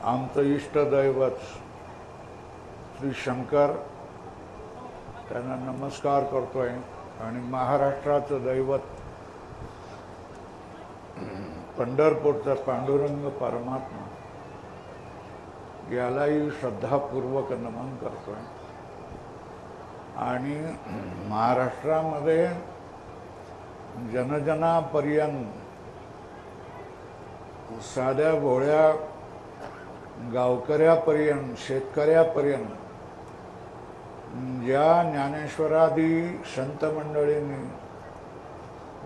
आमचं इष्टदैवत श्री शंकर त्यांना नमस्कार करतोय आणि महाराष्ट्राचं दैवत पंढरपूरचा पांडुरंग परमात्मा यालाही श्रद्धापूर्वक नमन करतोय। आणि महाराष्ट्रामध्ये जनजनापर्यंत साध्या भोळ्या गावकऱ्यापर्यंत शेतकऱ्यापर्यंत या ज्ञानेश्वरादी संत मंडळींनी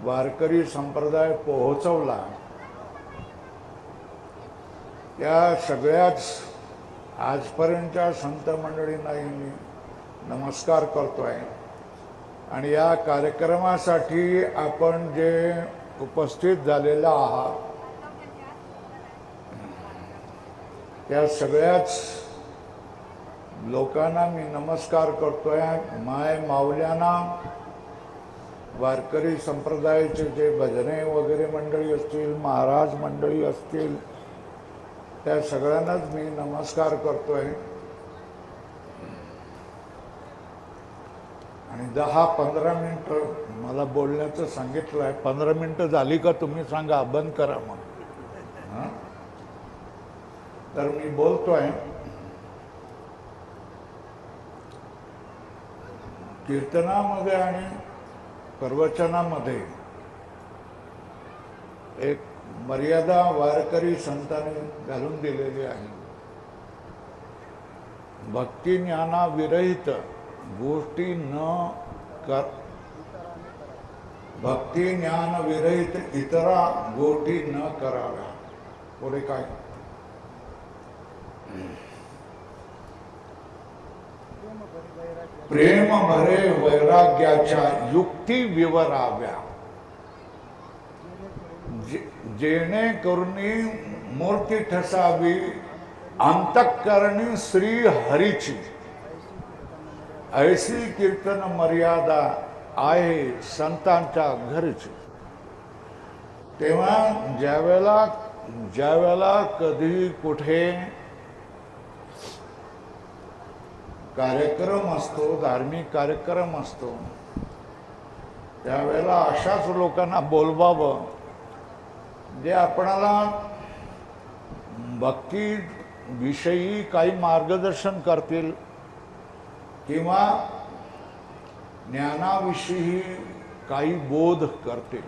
वारकरी संप्रदाय पोहोचवला त्या सगळ्याच आजपर्यंतच्या संत मंडळींनाही मी नमस्कार करतोय। आणि या कार्यक्रमासाठी आपण जे उपस्थित झालेले आहात त्या सगळ्याच लोकांना मी नमस्कार करतोय। माय माऊल्यांना वारकरी संप्रदायाचे जे भजने वगैरे मंडळी असतील, महाराज मंडळी असतील, त्या सगळ्यांनाच मी नमस्कार करतोय। आणि 10-15 मिनिटं मला बोलण्याचं सांगितलं आहे। 15 मिनिटं झाली का तुम्ही सांगा, बंद करा मग। हां, तर मी बोलतोय। कीर्तनामध्ये आणि प्रवचनामध्ये एक मर्यादा वारकरी संतांनी घालून दिलेली आहे। भक्ती ज्ञाना विरहित गोष्टी न कर, भक्ती ज्ञान विरहित इतरा गोष्टी न कराव्या। पुढे काय? प्रेम भरे वैराग्याच्या युक्ती विवराव्या, जेणेकरून मूर्ती ठसावी अंतःकरणी श्री हरीची, ऐसी कीर्तन मर्यादा आहे संतांच्या घरची। तेव्हा ज्यावेळेला कधी कुठे कार्यक्रम असतो, धार्मिक कार्यक्रम असतो, त्यावेळेला अशाच लोकांना बोलवावं जे आपणाला भक्तीविषयी काही मार्गदर्शन करतील किंवा ज्ञानाविषयी काही बोध करतील।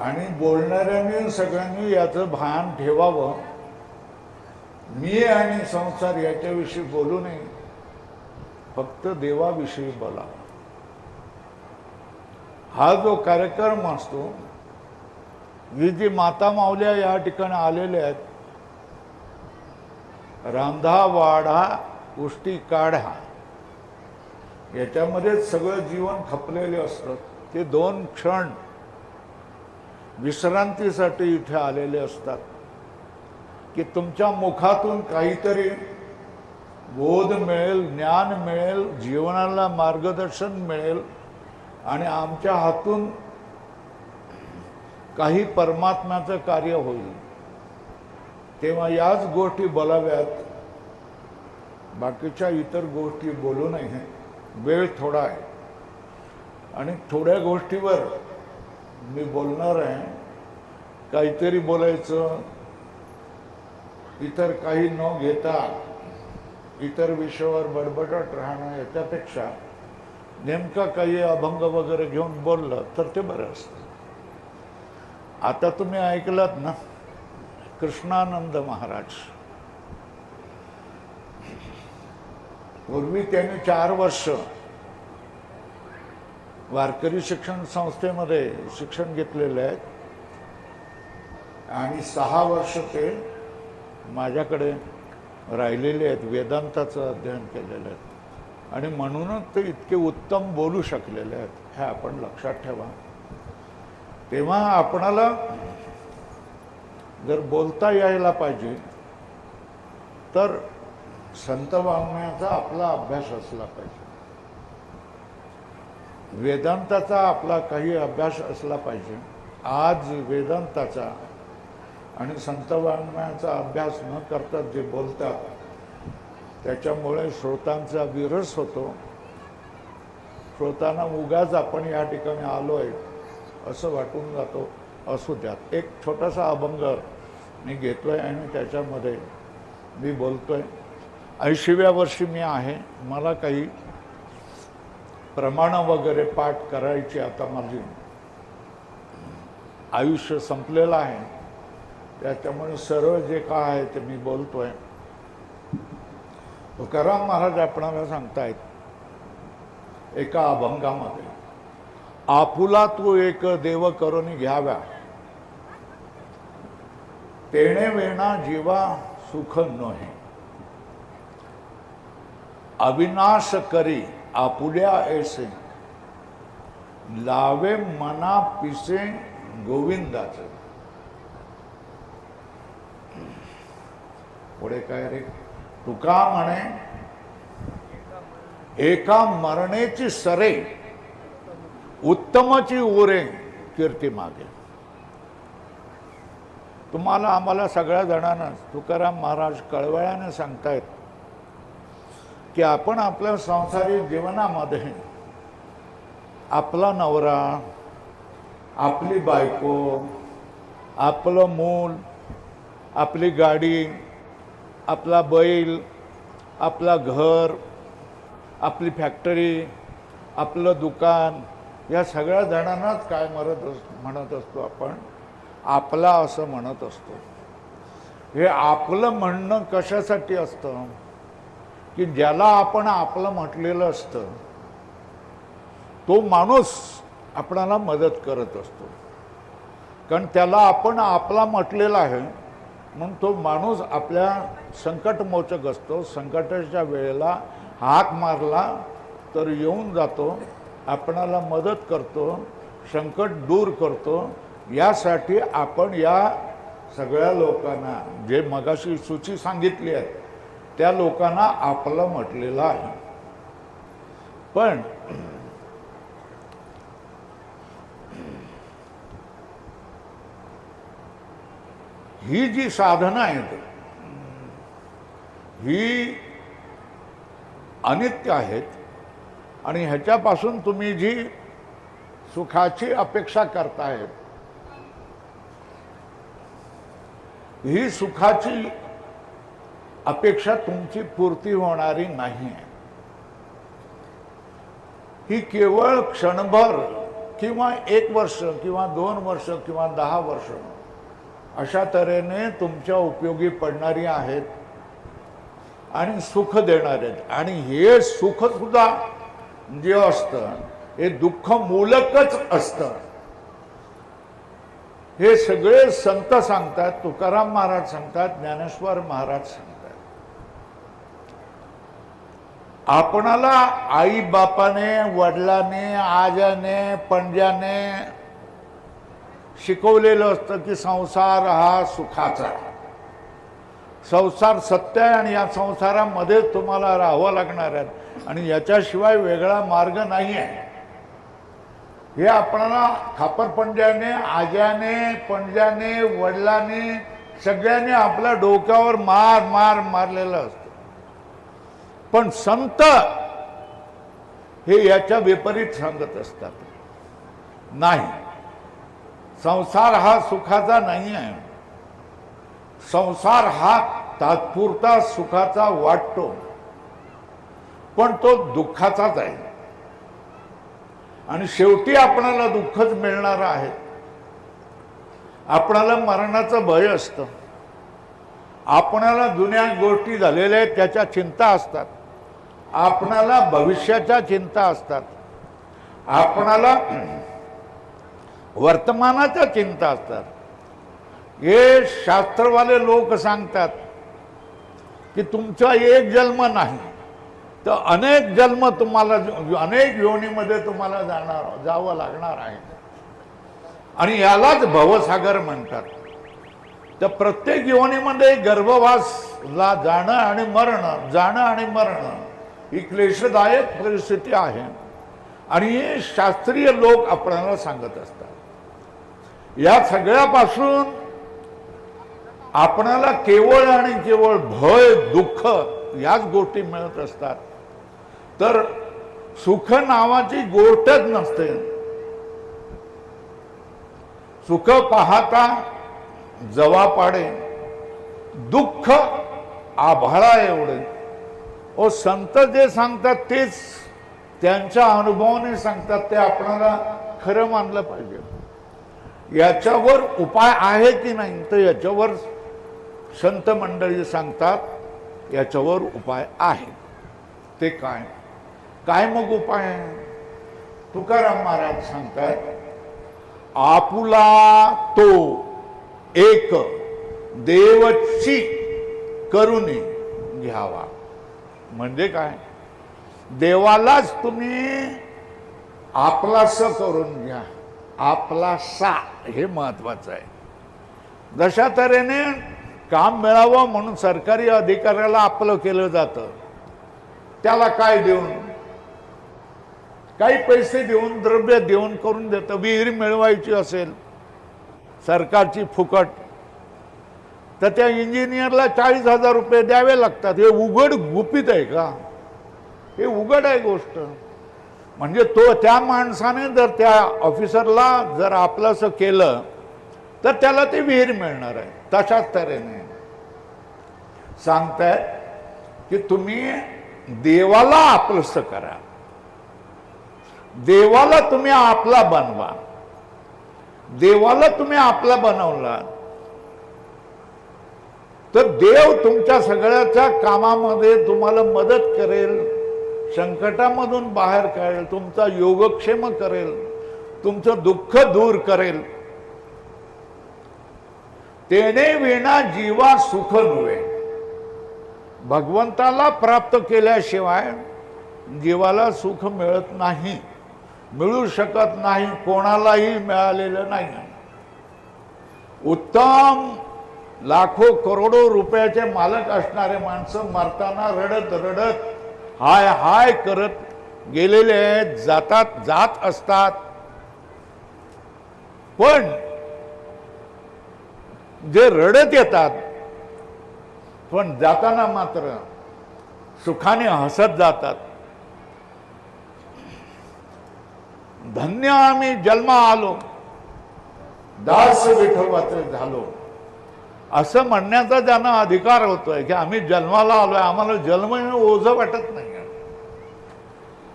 आणि बोलणाऱ्यांनी सगळ्यांनी याचं भान ठेवावं। मी आणि संसार याच्याविषयी बोलू नये, फक्त देवाविषयी बोला। हा जो कार्यक्रम असतो, ही जी माता माऊल्या या ठिकाणी आलेल्या आहेत, रांधा वाढा उष्टी काढा, याच्यामध्ये सगळं जीवन खपलेले असतं। ते 2 क्षण विश्रांतीसाठी इथे आलेले असतात की तुमच्या मुखातून काहीतरी बोध मिळेल, ज्ञान मिळेल, जीवनाला मार्गदर्शन मिळेल आणि आमच्या हातून काही परमात्म्याचं कार्य होईल। तेव्हा याच गोष्टी बोलाव्यात, बाकीच्या इतर गोष्टी बोलू नये। वेळ थोडा आहे आणि थोड्या गोष्टीवर मी बोलणार आहे। काहीतरी बोलायचं, इतर काही न घेता इतर विषयावर बडबडत राहणं, याच्यापेक्षा नेमका काही अभंग वगैरे घेऊन बोललं तर ते बरं असतं। आता तुम्ही ऐकलात ना कृष्णानंद महाराज, पूर्वी त्यांनी 4 वर्ष वारकरी शिक्षण संस्थेमध्ये शिक्षण घेतलेले आहेत आणि 6 वर्ष ते माझ्याकडे राहिलेले आहेत, वेदांताचं अध्ययन केलेलं आहे आणि म्हणूनच ते इतके उत्तम बोलू शकलेले आहेत। हे आपण लक्षात ठेवा। तेव्हा आपणाला जर बोलता यायला पाहिजे तर संत वाङ्मयाचा आपला अभ्यास असला पाहिजे, वेदांताचा आपला काही अभ्यास असला पाहिजे। आज वेदांताचा आणि संतवाङ्मयाचा अभ्यास न करता जे बोलतात त्याच्यामुळे श्रोतांचा विरस होतो. श्रोतांना उगाच आपण या ठिकाणी आलो आहे असं वाटून जातो. असू द्यात. एक छोटासा अभंग मी घेतोय आणि त्याच्यामध्ये मी बोलतोय. 80व्या वर्षी मी आहे. मला काही प्रमाणं वगैरे पाठ करायची आता माझी आयुष्य संपलेलं आहे. त्याच्यामुळे सरळ जे काय आहे ते मी बोलतोय. तुकाराम महाराज आपणाला सांगतायत एका अभंगामध्ये, आपुला तू एक देव करून घ्याव्या, तेणे वेणा जीवा सुख नोहे, अविनाश करी आपुल्या ऐसे, लावे मना पिसे गोविंदाचे. पुढे काय रे? तुका म्हणे एका मरणेची सरे, उत्तमची ओरे कीर्ती मागे. तुम्हाला आम्हाला सगळ्या जणांना तुकाराम महाराज कळवळ्याने सांगतायत की आपण आपल्या संसारिक जीवनामध्ये आपला नवरा, आपली बायको, आपलं मूल, आपली गाडी, आपला बैल, आपला घर, आपली फॅक्टरी, आपलं दुकान, या सगळ्या जणांनाच काय म्हणत असतो आपण? आपला असं म्हणत असतो. हे आपलं म्हणणं कशासाठी असतं? की ज्याला आपण आपलं म्हटलेलं असतं तो माणूस आपणाला मदत करत असतो. कारण त्याला आपण आपला म्हटलेला आहे म्हणून तो माणूस आपल्या संकटमोचक असतो. संकटाच्या वेळेला हाक मारला तर येऊन जातो, आपणाला मदत करतो, संकट दूर करतो. यासाठी आपण या सगळ्या लोकांना, जे मगाशी सूची सांगितली आहे त्या लोकांना आपलं म्हटलेलं आहे. पण ही जी साधनं आहेत ही अनित्य आहेत आणि ह्याच्यापासून तुम्ही जी सुखाची अपेक्षा करतायत, ही सुखाची अपेक्षा तुमची पूर्ती होणारी नाही आहे. ही केवळ क्षणभर किंवा 1 वर्ष किंवा 2 वर्ष किंवा 10 वर्ष अशा तऱ्हेने तुमच्या उपयोगी पडणारी आहेत आणि सुख देणारे आहेत. आणि हे सुख सुद्धा जे असतं हे दुःख मूलकच असतं. हे सगळे संत सांगतात, तुकाराम महाराज सांगतात, ज्ञानेश्वर महाराज सांगतात. आपणाला आई बापाने, वडिलाने, आजाने, पणजाने शिकवलेलं असतं की संसार हा सुखाचा, संसार सत्य आहे आणि या संसारामध्ये तुम्हाला राहावं लागणार आहे आणि याच्याशिवाय वेगळा मार्ग नाही आहे. हे आपणाला खापरपंजाने, आज्याने, पणजाने, वडिलाने सगळ्यांनी आपल्या डोक्यावर मारलेलं असतं. पण संत हे याच्या विपरीत सांगत असतात. नाही, संसार हा सुखाचा नाही आहे. संसार हा तात्पुरता सुखाचा वाटतो पण तो दुःखाचाच आहे आणि शेवटी आपणाला दुःखच मिळणार आहे. आपणाला मरणाचं भय असतं, आपणाला जुन्या गोष्टी झालेल्या आहेत त्याच्या चिंता असतात, आपणाला भविष्याच्या चिंता असतात, आपणाला वर्तमानाच्या चिंता असतात. हे शास्त्रवाले लोक सांगतात की तुमचा एक जन्म नाही तर अनेक जन्म तुम्हाला, अनेक योनीमध्ये तुम्हाला जावं लागणार आहे आणि यालाच भवसागर म्हणतात. तर प्रत्येक योनीमध्ये गर्भवासला जाणं आणि मरणं, जाणं आणि मरणं ही क्लेशदायक परिस्थिती आहे आणि हे शास्त्रीय लोक आपल्याला सांगत असतात. या सगळ्यापासून आपणाला केवळ आणि केवळ भय दुःख याच गोष्टी मिळत असतात, तर सुख नावाची गोष्टच नसते. सुख पाहता जवा पाडे, दुःख आभाळा एवढे. ओ संत जे सांगतात तेच त्यांच्या अनुभवाने सांगतात, ते आपणाला खरं मानलं पाहिजे. याच्यावर उपाय आहे की नाही, तर याच्यावर संत मंडळी सांगतात याच्यावर उपाय आहे. ते काय काय मग उपाय आहे? तुकाराम महाराज सांगतात, आपुला तो एक देवची करुणी घ्यावा. म्हणजे काय? देवालाच तुम्ही आपलासा करून घ्या. आपलासा हे महत्वाचं आहे. जशा तऱ्हेने काम मिळावं म्हणून सरकारी अधिकाऱ्याला आपलं केलं जातं, त्याला काय देऊन, काही पैसे देऊन, द्रव्य देऊन करून देतं. विहीर मिळवायची असेल सरकारची फुकट, तर त्या इंजिनियरला 40,000 रुपये द्यावे लागतात. हे उघड गुपित आहे का? हे उघड आहे गोष्ट. म्हणजे तो त्या माणसाने जर त्या ऑफिसरला जर आपलंसं केलं तर त्याला ते विहीर मिळणार आहे. तशाच तऱ्हेने सांगताय की तुम्ही देवाला आपलंसं करा, देवाला तुम्ही आपला बनवा. देवाला तुम्ही आपला बनवला तर देव तुमच्या सगळ्याच्या कामामध्ये तुम्हाला मदत करेल, संकटामधून बाहेर काढेल, तुमचा योगक्षेम करेल, तुमचं दुःख दूर करेल. तेने विना जीवा सुख नव्हे. भगवंताला प्राप्त केल्याशिवाय जीवाला सुख मिळत नाही, मिळू शकत नाही, कोणालाही मिळालेलं नाही. उत्तम लाखो करोडो रुपयाचे मालक असणारे माणसं मरताना रडत रडत हाय हाय करत गेलेले आहेत, जात असतात. पण जे रडत येतात पण जाताना मात्र सुखाने हसत जातात. धन्य आम्ही जन्मा आलो, दास विठोबाचे झालो, असं म्हणण्याचा ज्यांना अधिकार होतोय की आम्ही जन्माला आलोय, आम्हाला जन्म ओझं वाटत नाही.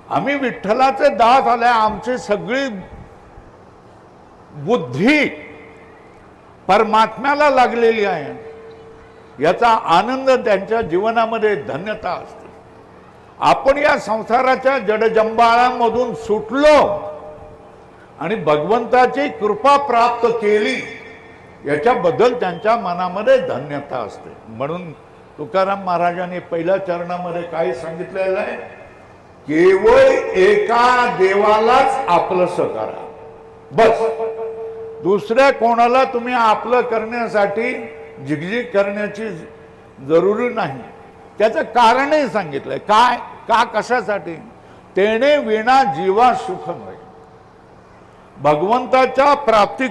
आम्ही विठ्ठलाचे दास आले, आमची सगळी बुद्धी परमात्म्याला लागलेली आहे, याचा आनंद त्यांच्या जीवनामध्ये धन्यता असते. आपण या संसाराच्या जडजंबाळामधून सुटलो आणि भगवंताची कृपा प्राप्त केली, याच्याबद्दल त्यांच्या मनामध्ये धन्यता असते. म्हणून तुकाराम महाराजांनी पहिल्या चरणामध्ये काय सांगितलेलं आहे? केवळ एका देवालाच आपलंसं करा, बस. दुसऱ्या कोणाला तुम्ही आपलं करण्यासाठी झिगझिग करण्याची जरुरी नाही. त्याचं कारणही सांगितलंय. काय, का, कशासाठी? तेने विना जीवा सुख नव्हे. भगवंताच्या प्राप्ती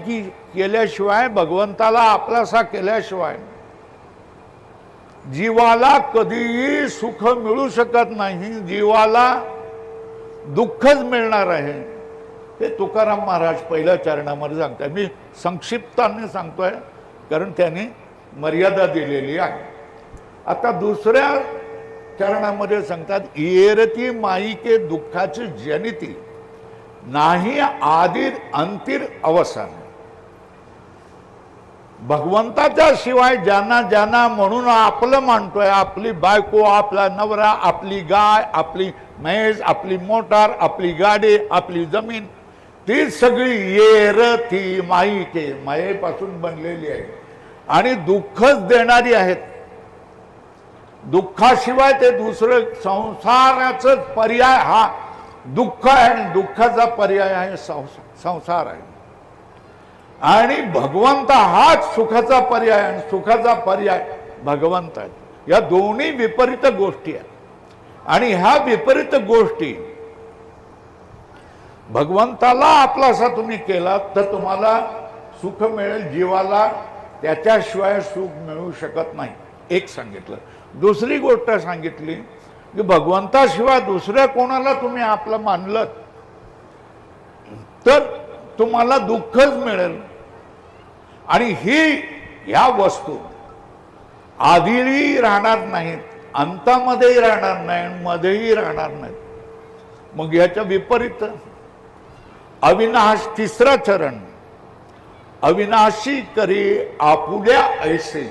केल्याशिवाय, भगवंताला आपलासा केल्याशिवाय जीवाला कधीही सुख मिळू शकत नाही. जीवाला दुःखच मिळणार आहे. हे तुकाराम महाराज पहिल्या चरणामध्ये सांगतात. मी संक्षिप्ताने सांगतोय कारण त्यांनी मर्यादा दिलेली आहे. आता दुसऱ्या चरणामध्ये सांगतात, येरती माईके दुःखाची जनिती नाही आदिर अंतिर अवसान. भगवंताच्या शिवाय ज्यांना ज्यांना म्हणून आपलं मानतोय, आपली बायको, आपला नवरा, आपली गाय, आपली म्हैस, आपली मोटार, आपली गाडी, आपली जमीन, ती सगळी येरती माईके, मायेपासून बनलेली आहे आणि दुःखच देणारी आहेत. दुःखाशिवाय ते दुसरं संसाराचाच पर्याय हा दुःख आहे आणि दुःखाचा पर्याय आहे संसार आहे. आणि भगवंत हाच सुखाचा पर्याय आणि सुखाचा पर्याय भगवंत आहे. या दोन्ही विपरीत गोष्टी आहेत आणि ह्या विपरीत गोष्टी भगवंताला आपलासा तुम्ही केला तर तुम्हाला सुख मिळेल, जीवाला त्याच्याशिवाय सुख मिळू शकत नाही, एक सांगितलं. दुसरी गोष्ट सांगितली की भगवंताशिवाय दुसऱ्या कोणाला तुम्ही आपलं मानलं तर तुम्हाला दुःखच मिळेल. आणि ह्या वस्तू आधीही राहणार नाहीत, अंतामध्येही राहणार नाही, मध्येही राहणार नाहीत. मग याच्या विपरीत अविनाश, तिसरा चरण, अविनाशी करी आपुल्या ऐसे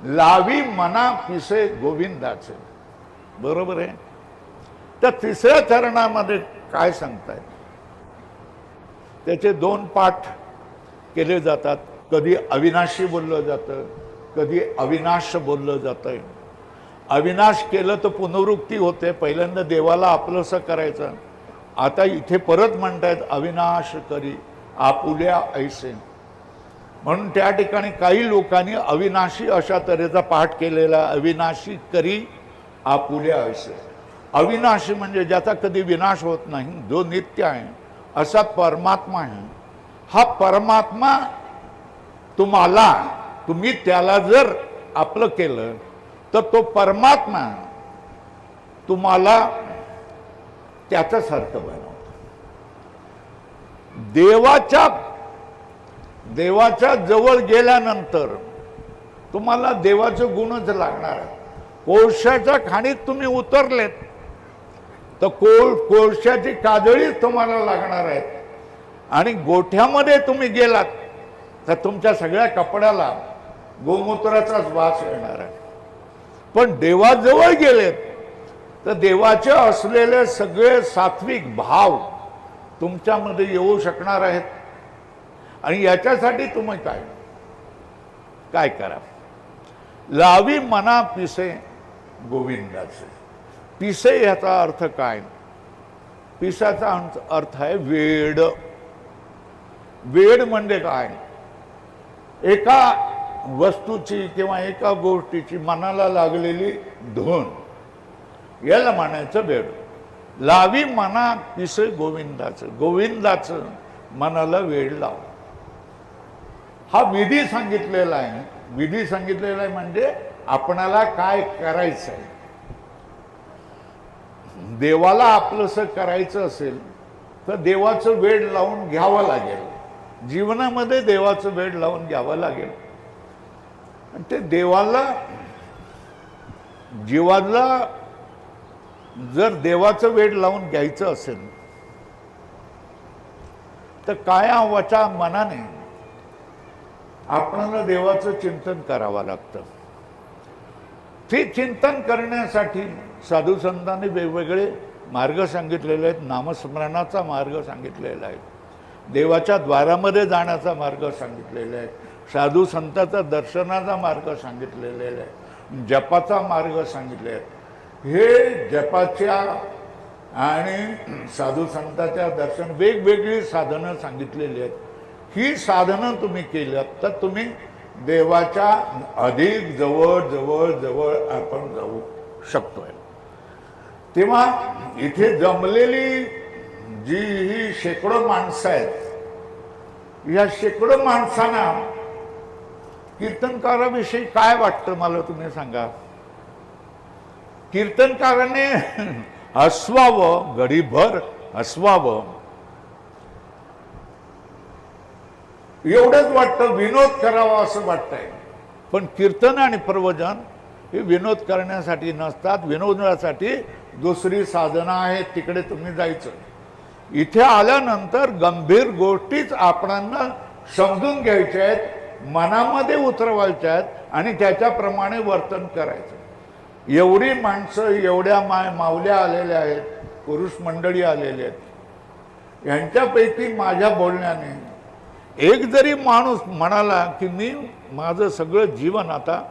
लावी मना पिसे गोविंदाचे. बरोबर आहे. त्या तिसऱ्या चरणामध्ये काय सांगतायत, त्याचे दोन पाठ केले जातात. कधी अविनाशी बोललं जातं, कधी अविनाश बोललं जातं. अविनाश केलं तर पुनरुक्ती होते, पहिल्यांदा देवाला आपलंसं करायचं. आता इथे परत म्हणतायत अविनाश करी आपुल्या ऐसे. म्हणून त्या ठिकाणी काही लोकांनी अविनाशी अशा तऱ्हेचा पाठ केलेला, अविनाशी करी आपुल्या ऐसे. अविनाशी म्हणजे ज्याचा कधी विनाश होत नाही, जो नित्य आहे असा परमात्मा आहे. हा परमात्मा तुम्हाला, तुम्ही त्याला जर आपलं केलं तर तो परमात्मा तुम्हाला त्याच्यासारखं बनवतो. देवाच्या जवळ गेल्यानंतर तुम्हाला देवाचे गुणच लागणार आहे. कोळशाच्या खाणीत तुम्ही उतरलेत तर कोळशाची काजळीच तुम्हाला लागणार आहे. आणि गोठ्यामध्ये तुम्ही गेलात तर तुमच्या सगळ्या कपड्याला गोमूत्राचाच वास येणार आहे. पण देवाजवळ गेलेत तर देवाचे असलेले सगळे सात्विक भाव तुमच्यामध्ये येऊ शकणार आहेत. आणि याच्यासाठी तुम्ही काय करा, लावी मना पिसे गोविंदाचे. पिसे याचा अर्थ काय, पिसाचा अर्थ आहे वेड. वेड म्हणजे काय, एका वस्तूची किंवा एका गोष्टीची मनाला लागलेली धून, याला म्हणायचं वेड. लावी मना पिसे गोविंदाचं, गोविंदाचं मनाला वेड लाव. हा विधी सांगितलेला आहे. विधी सांगितलेला आहे म्हणजे आपणाला काय करायचं आहे. देवाला आपलंसं करायचं असेल तर देवाचं वेड लावून घ्यावं लागेल. जीवनामध्ये देवाचं वेड लावून घ्यावं लागेल. आणि ते जीवाला जर देवाचं वेड लावून घ्यायचं असेल तर काया वचा मनाने आपल्याला देवाचं चिंतन करावं लागतं. ते चिंतन करण्यासाठी साधू संतांनी वेगवेगळे मार्ग सांगितलेले आहेत. नामस्मरणाचा मार्ग सांगितलेला आहे, देवाच्या द्वारामध्ये जाण्याचा मार्ग सांगितलेला आहे, साधू संतांचा दर्शनाचा मार्ग सांगितलेला आहे, जपाचा मार्ग सांगितले आहेत. हे जपाच्या आणि साधू संतांच्या दर्शन वेगवेगळी साधनं सांगितलेली आहेत. ही साधनं तुम्ही केल्यात तर तुम्ही देवाच्या अधिक जवळ जवळ जवळ आपण जाऊ शकतोय. तेव्हा इथे जमलेली जी ही शेकडो माणसं आहेत, या शेकडो माणसांना कीर्तनकाराविषयी काय वाटतं मला तुम्ही सांगा. कीर्तनकाराने हसवावं, घडीभर हसवावं एवढंच वाटतं, विनोद करावा असं वाटतंय. पण कीर्तन आणि प्रवचन हे विनोद करण्यासाठी नसतात. विनोदासाठी दुसरी साधना आहे, तिकडे तुम्ही जायचं. इथे आल्यानंतर गंभीर गोष्टीच आपणांना समजून घ्यायच्या आहेत, मनामध्ये उतरवायच्या आहेत आणि त्याच्याप्रमाणे वर्तन करायचं. एवढी माणसं, एवढ्या मावल्या आलेल्या आहेत, पुरुष मंडळी आलेले आहेत. यांच्यापैकी माझ्या बोलण्याने एक जरी माणूस म्हणाला की मी माझं सगळं जीवन आता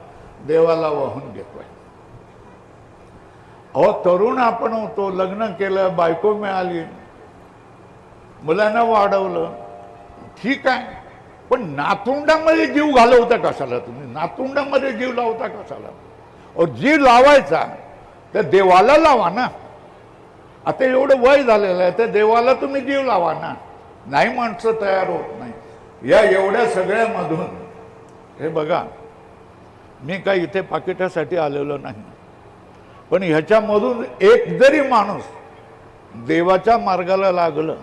देवाला वाहून घेतोय. अहो, तरुण आपण होतो, लग्न केलं, बायको मिळाली, मुलांना वाढवलं, ठीक आहे. पण नातुंडामध्ये जीव घालवता कशाला तुम्ही? नातुंडामध्ये जीव लावता कशाला? जीव लावायचा तर देवाला लावा ना. आता एवढं वय झालेलं आहे तर देवाला तुम्ही जीव लावा ना. नाही, माणसं तयार होत नाही. या एवढ्या सगळ्यामधून हे बघा, मी काही इथे पाकिटासाठी आलेलो नाही, पण ह्याच्यामधून एक जरी माणूस देवाच्या मार्गाला लागलं,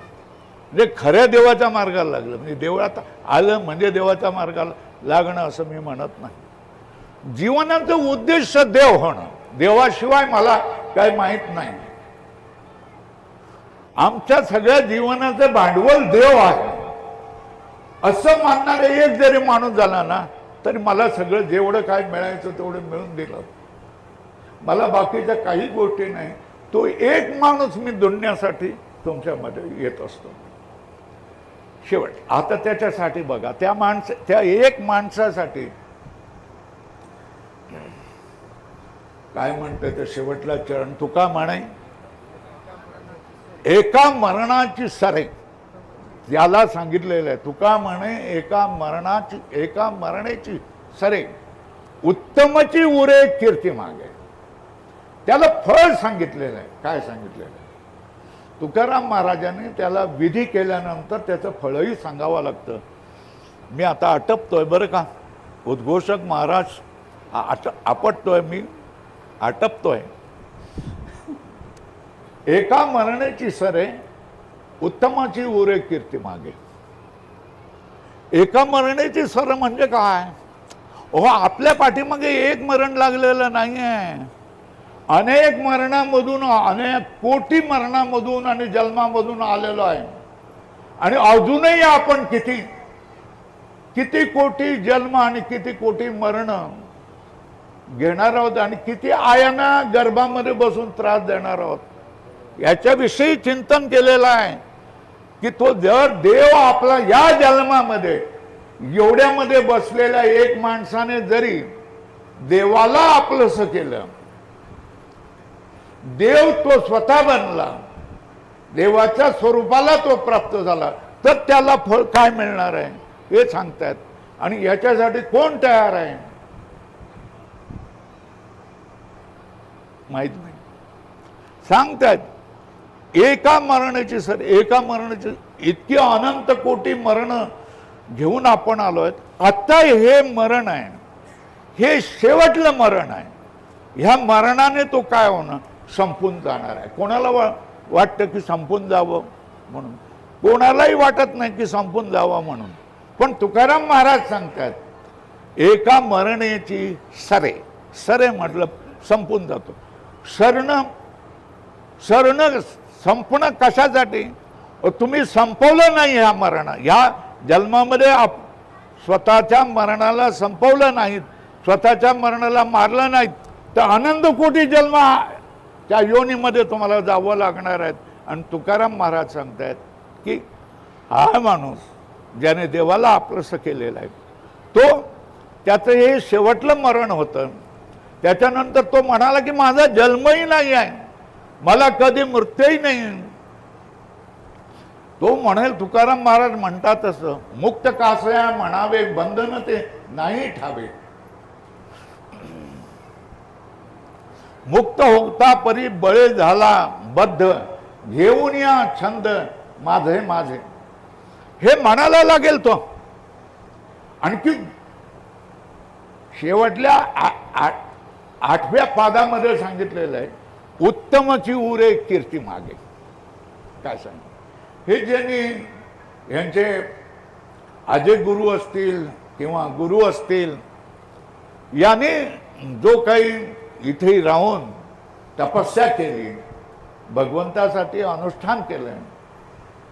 म्हणजे खऱ्या देवाच्या मार्गाला लागलं, म्हणजे देवळात आलं म्हणजे देवाच्या मार्गाला लागणं असं मी म्हणत नाही. जीवनाचं उद्देश देव होणं, देवाशिवाय मला काही माहीत नाही. आमच्या सगळ्या जीवनाचं भांडवल देव आहे असं मानणारे एक जरी माणूस झाला ना, तरी मला सगळं जेवढं काय मिळायचं तेवढं मिळून दिलं. मला बाकीच्या काही गोष्टी नाही. तो एक माणूस मी दुनियासाठी तुमच्यामध्ये येत असतो. शेवट आता त्याच्यासाठी बघा, त्या एक माणसासाठी काय म्हणते ते शेवटला चरण तुका म्हणे, एका मरणाची सरे. याला सांगितलेलं आहे, तुका म्हणे एका मरणाची सरे उत्तमची उरे कीर्ती मागे. त्याला फळ सांगितलेलं आहे. काय सांगितलेलं आहे? तुकाराम महाराजांनी त्याला विधी केल्यानंतर त्याचं फळही सांगावं लागतं. मी आता आटपतोय बरं का, उद्घोषक महाराज आपटतोय, मी आटपतोय. एका मरणाची सरे उत्तमाची उरे कीर्ती मागे. एका मरणाची सर म्हणजे काय? आपल्या पाठीमागे एक मरण लागलेलं नाही आहे. अनेक मरणामधून, अनेक कोटी मरणामधून आणि जन्मामधून आलेलो आहे. आणि अजूनही आपण किती कोटी जन्म आणि किती कोटी मरण घेणार आहोत आणि किती आयांना गर्भामध्ये बसून त्रास देणार आहोत याच्याविषयी चिंतन केलेलं आहे. की तो जर देव आपला या जन्मामध्ये एवढ्यामध्ये बसलेल्या एक माणसाने जरी देवाला आपलंसं केलं, देव तो स्वतः बनला, देवाच्या स्वरूपाला तो प्राप्त झाला, तर त्याला फळ काय मिळणार आहे हे सांगतात. आणि याच्यासाठी कोण तयार आहे माहित नाही. सांगतात एका मरणाची इतकी अनंत कोटी मरण घेऊन आपण आलोय. आता हे मरण आहे, हे शेवटलं मरण आहे. ह्या मरणाने तो काय होणं, संपून जाणार आहे. कोणाला वाटतं की संपून जावं म्हणून? कोणालाही वाटत नाही की संपून जावं म्हणून. पण तुकाराम महाराज सांगतात एका मरणाची सरे म्हटलं संपून जातो. सरण संपणं कशासाठी? तुम्ही संपवलं नाही ह्या ह्या जन्मामध्ये स्वतःच्या मरणाला संपवलं नाहीत, स्वतःच्या मरणाला मारलं नाहीत, तर आनंद कोटी जन्म त्या योनीमध्ये तुम्हाला जावं लागणार आहेत. आणि तुकाराम महाराज सांगतायत की हा माणूस ज्याने देवाला आपलंसं केलेलं आहे, तो त्याचं हे शेवटलं मरण होतं. त्याच्यानंतर तो म्हणाला की माझा जन्मही नाही आहे, मला कधी मृत्यूही नाही. तो म्हणेल, तुकाराम महाराज म्हणतात तसं, मुक्त कासया म्हणावे बंधन ते नाही ठावे. मुक्त होता परी बळे झाला बद्ध, घेऊन या छंद माझे माझे. हे म्हणायला लागेल तो. आणखी शेवटल्या 8व्या पादामध्ये सांगितलेलं आहे उत्तमची उरे कीर्ती मागे. काय सांग, हे ज्यांनी यांचे आजे गुरु असतील किंवा गुरु असतील, याने जो काही इथे राहून तपस्या केली, भगवंतासाठी अनुष्ठान केलं,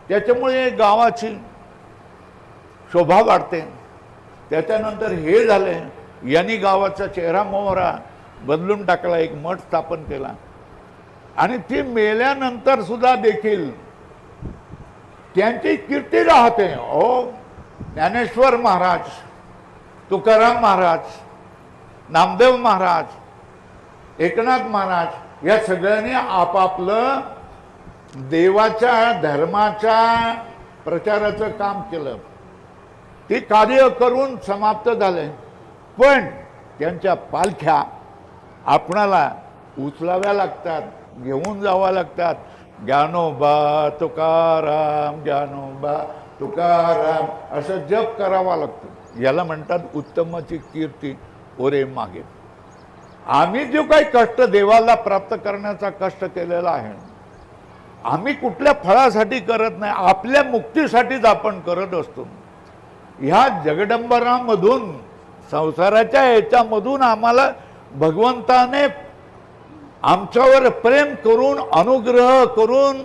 त्याच्यामुळे गावाची शोभा वाढते. त्याच्यानंतर हे झाले, यांनी गावाचा चेहरा मोहरा बदलून टाकला, एक मठ स्थापन केला. आणि ती मेल्यानंतर सुद्धा देखील त्यांची कीर्ती राहते. ज्ञानेश्वर महाराज, तुकाराम महाराज, नामदेव महाराज, एकनाथ महाराज या सगळ्यांनी आपापलं देवाच्या धर्माच्या प्रचाराचं काम केलं. ते कार्य करून समाप्त झाले. पण त्यांच्या पालख्या आपणाला उचलाव्या लागतात, घेऊन जाव्या लागतात. ज्ञानोबा तुकाराम, ज्ञानोबा तुकाराम असं जप करावा लागतो. याला म्हणतात उत्तमाची कीर्ती ओरे मागे. आम्ही जो काही कष्ट देवाला प्राप्त करण्याचा कष्ट केलेला आहे, आम्ही कुठल्या फळासाठी करत नाही, आपल्या मुक्तीसाठीच आपण करत असतो. ह्या जगदंबरामधून, संसाराच्या याच्यामधून आम्हाला भगवंताने आमच्यावर प्रेम करून, अनुग्रह करून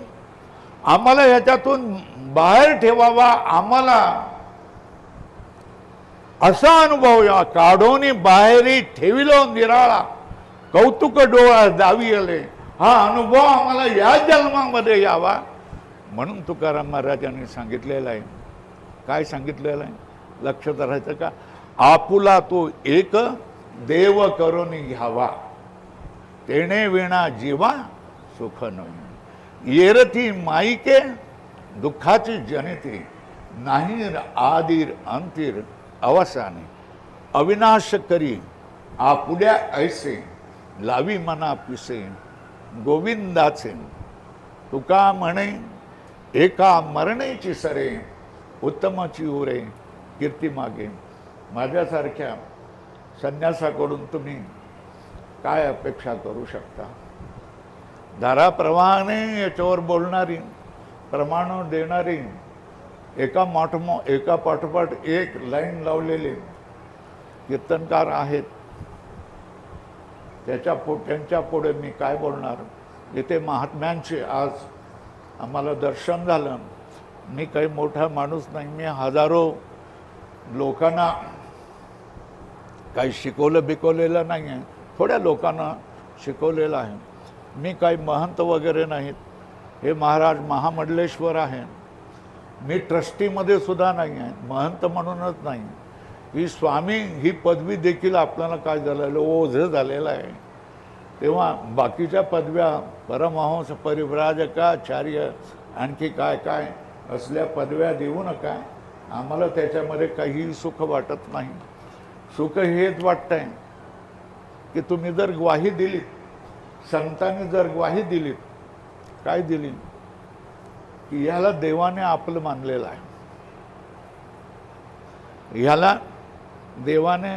आम्हाला ह्याच्यातून बाहेर ठेवावा, आम्हाला असा अनुभव या काढोनी बाहेरी ठेविलो निराळा, कौतुक डोळा दावी आले, हा अनुभव आम्हाला या जन्मामध्ये यावा. म्हणून तुकाराम महाराजांनी सांगितलेलं आहे. काय सांगितलेलं आहे लक्षात राहायचं का? आपुला तो एक देव करून घ्यावा, तेणे विणा जीवा सुख नाही. येरती माईके दुःखाची जनिती, नाही आदिर अंतीर अवसाने. अविनाश करी आपुल्या ऐसे, लावी मना पिसे गोविंदाचे. तुका म्हणे एका मरणेची सरे, उत्तमाची उरे कीर्ती मागे. माझ्यासारख्या संन्यासाकडून तुम्ही काय अपेक्षा करू शकता? धाराप्रवाहाने याच्यावर बोलणारी, प्रमाण देणारी, एका पाठोपाठ एक लाईन लावलेले कीर्तनकार आहेत. त्यांच्या पुढे मी काय बोलणार? इथे महात्म्यांचे आज आम्हाला दर्शन झालं. मी काही मोठा माणूस नाही, मी हजारो लोकांना काही बिकवलेलं नाही आहे, थोड्या लोकांना शिकवलेलं आहे. मी काही महंत वगैरे नाहीत. हे महाराज महामंडलेश्वर आहे. मी ट्रस्टीमध्ये सुद्धा नाही आहे, महंत म्हणूनच नाही. ही स्वामी ही पदवी देखील आपल्याला काय झालेलं ओझं झालेलं आहे. तेव्हा बाकीच्या पदव्या परमहंस परिव्राजकाचार्य आणखी काय काय असल्या पदव्या देऊ नका. आम्हाला त्याच्यामध्ये काहीही सुख वाटत नाही. सुख हेच वाटतंय की तुम्ही जर ग्वाही दिलीत, संतांनी जर ग्वाही दिलीत, काय दिली की ह्याला देवाने आपलं मानलेलं आहे, ह्याला देवाने,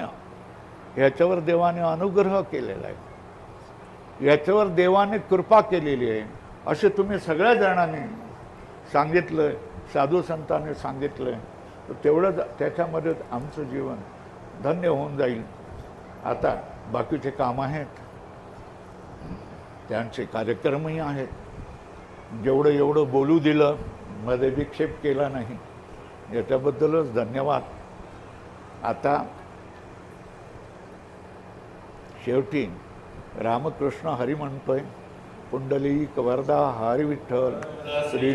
ह्याच्यावर देवाने अनुग्रह केलेला आहे, याच्यावर देवाने कृपा केलेली आहे, असे तुम्ही सगळ्या जणांनी सांगितलं, साधू संतांनी सांगितलं, तर तेवढंच त्याच्यामध्ये आमचं जीवन धन्य होऊन जाईल. आता बाकीचे काम आहेत, त्यांचे कार्यक्रमही आहेत. जेवढं बोलू दिलं, मध्ये विक्षेप केला नाही, याच्याबद्दलच धन्यवाद. आता शेवटी रामकृष्ण हरी म्हणतोय, पुंडलिक वरदा हरी विठ्ठल श्री